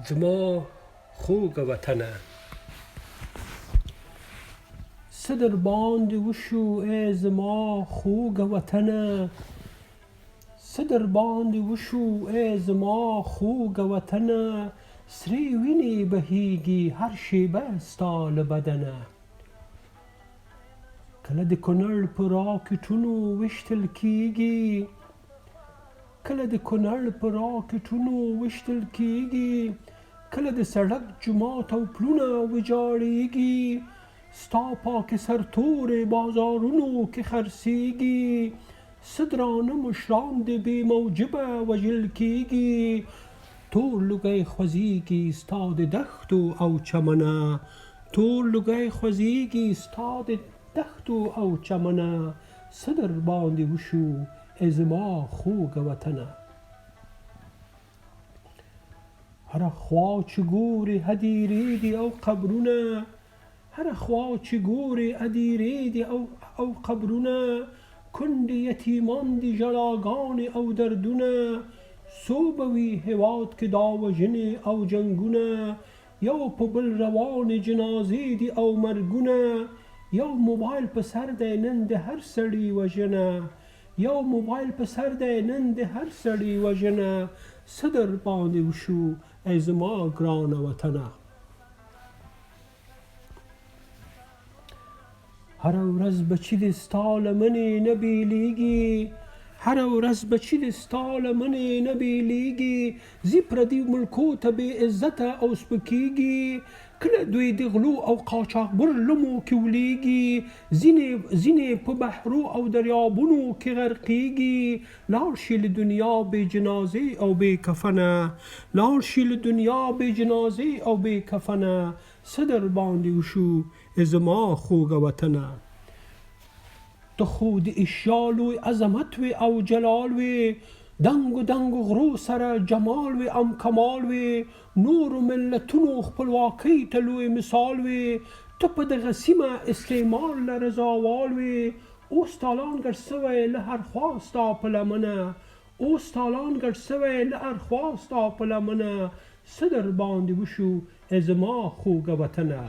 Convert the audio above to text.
زما خوږه وطنه. څه در باندې وشو ای زما خوږه وطنه، څه در باندې وشو ای زما خوږه وطنه، سرې وینې بهیږي هر شیبه ستا له بدنه. کله د کونړ په راکټونو ویشتل کیږي، کله د کونړ په راکټونو ویشتل کیږي، کله د سړک جومات او پلونه ویجاړیږي، ستا پاکې سرتورې بازارونو کې خرڅیږي، څه درانه مشران د بې موجبه وژل کیږي، تور لوګی خوځیږي ستا د دښتو او چمنه، تور لوګی خوځیږي ستا د دښتو او چمنه، څه در باندې وشو ای زما خوږه وطنه. هره خوا چې ګورې هدیرې دي او قبرونه، هره خوا چې ګورې هدیرې دي او قبرونه، کونډې یتیمان دي ژړاګانې او دردونه، څو به وي هېواد کې دا وژنې او جنګونه، یو په بل روانې جنازې دي او مرګونه، یو موبایل په سر دی نن د هر سړي وژنه، یو موبایل په سر دی نن د هر سړي وژنه، څه در باندې وشو ای زما ګرانه وطنه. هره ورځ بچي د ستا لمنې نه بیلیږي، هره ورځ بچي د ستا لمنې نه بیلیږي، ځي پردي ملکو ته بې عزته او سپکیږي، کله دوی د غلو او قاچاقبر لمو کې ولیږي، ځینې په بحرو او دریابونو کې غرقیږي، لاړ شي له دنیا بې جنازې او بې کفنه، لاړ شي له دنیا بې جنازې او بې کفنه، څه در باندې وشو ای زما خوږه وطنه. ته خو د اشیا لوی عظمت وې او جلال وې، دنګو غرو سره جمال وې ام کمال وې، نورو ملتونو خپلواکۍ ته لوی مثال وې، ته په دغه سیمه استعمار له رضاوال وې، اوس تالان ګډ سوی له هر خوا ستا په لمنه، اوس تالان ګډ سوی له هر خوا ستا په لمنه، څه در باندې وشو ای زما خوږه وطنه.